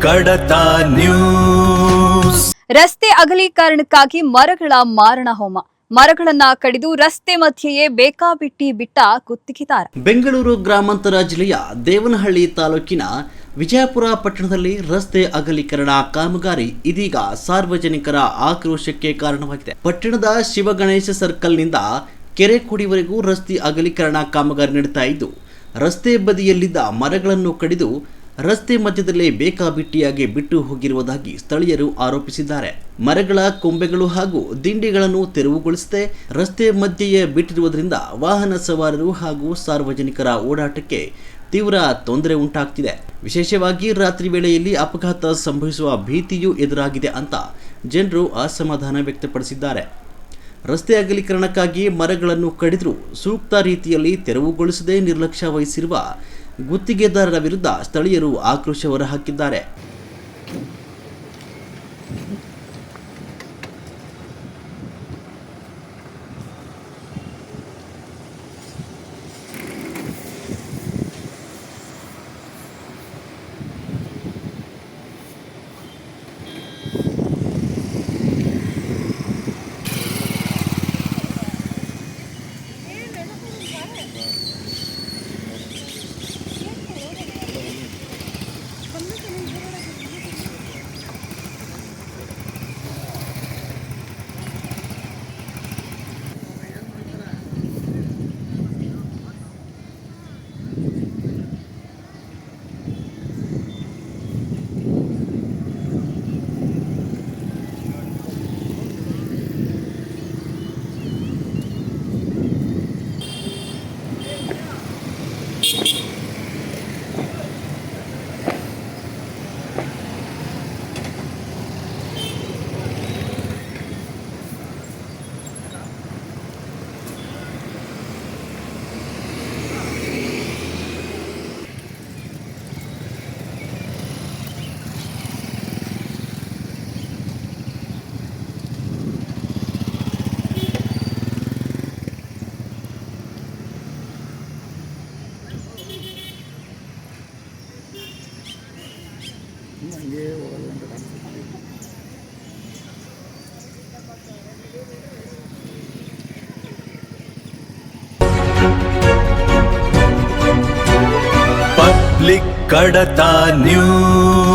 ಕಡತ ನ್ಯೂಸ್. ರಸ್ತೆ ಅಗಲೀಕರಣಕ್ಕಾಗಿ ಮರಗಳ ಮಾರಣ ಹೋಮ. ಮರಗಳನ್ನ ಕಡಿದು ರಸ್ತೆ ಮಧ್ಯೆಯೇ ಬೇಕಾಬಿಟ್ಟಿ ಬಿಟ್ಟ ಗುತ್ತಿಗೆದಾರ. ಬೆಂಗಳೂರು ಗ್ರಾಮಾಂತರ ಜಿಲ್ಲೆಯ ದೇವನಹಳ್ಳಿ ತಾಲೂಕಿನ ವಿಜಯಪುರ ಪಟ್ಟಣದಲ್ಲಿ ರಸ್ತೆ ಅಗಲೀಕರಣ ಕಾಮಗಾರಿ ಇದೀಗ ಸಾರ್ವಜನಿಕರ ಆಕ್ರೋಶಕ್ಕೆ ಕಾರಣವಾಗಿದೆ. ಪಟ್ಟಣದ ಶಿವಗಣೇಶ ಸರ್ಕಲ್ನಿಂದ ಕೆರೆಕೋಡಿವರೆಗೂ ರಸ್ತೆ ಅಗಲೀಕರಣ ಕಾಮಗಾರಿ ನಡೀತಾ ಇದ್ದು, ರಸ್ತೆ ಬದಿಯಲ್ಲಿದ್ದ ಮರಗಳನ್ನು ಕಡಿದು ರಸ್ತೆ ಮಧ್ಯದಲ್ಲೇ ಬೇಕಾಬಿಟ್ಟಿಯಾಗಿ ಬಿಟ್ಟು ಹೋಗಿರುವುದಾಗಿ ಸ್ಥಳೀಯರು ಆರೋಪಿಸಿದ್ದಾರೆ. ಮರಗಳ ಕೊಂಬೆಗಳು ಹಾಗೂ ದಿಂಡಿಗಳನ್ನು ತೆರವುಗೊಳಿಸದೆ ರಸ್ತೆ ಮಧ್ಯೆಯೇ ಬಿಟ್ಟಿರುವುದರಿಂದ ವಾಹನ ಸವಾರರು ಹಾಗೂ ಸಾರ್ವಜನಿಕರ ಓಡಾಟಕ್ಕೆ ತೀವ್ರ ತೊಂದರೆ ಉಂಟಾಗ್ತಿದೆ. ವಿಶೇಷವಾಗಿ ರಾತ್ರಿ ವೇಳೆಯಲ್ಲಿ ಅಪಘಾತ ಸಂಭವಿಸುವ ಭೀತಿಯೂ ಎದುರಾಗಿದೆ ಅಂತ ಜನರು ಅಸಮಾಧಾನ ವ್ಯಕ್ತಪಡಿಸಿದ್ದಾರೆ. ರಸ್ತೆ ಅಗಲೀಕರಣಕ್ಕಾಗಿ ಮರಗಳನ್ನು ಕಡಿದರೂ ಸೂಕ್ತ ರೀತಿಯಲ್ಲಿ ತೆರವುಗೊಳಿಸದೆ ನಿರ್ಲಕ್ಷ್ಯ ವಹಿಸಿರುವ ಗುತ್ತಿಗೆದಾರರ ವಿರುದ್ಧ ಸ್ಥಳೀಯರು ಆಕ್ರೋಶ ಹೊರಹಾಕಿದ್ದಾರೆ. ಪಬ್ಲಿಕ್ ಕಡತ ನ್ಯೂಸ್.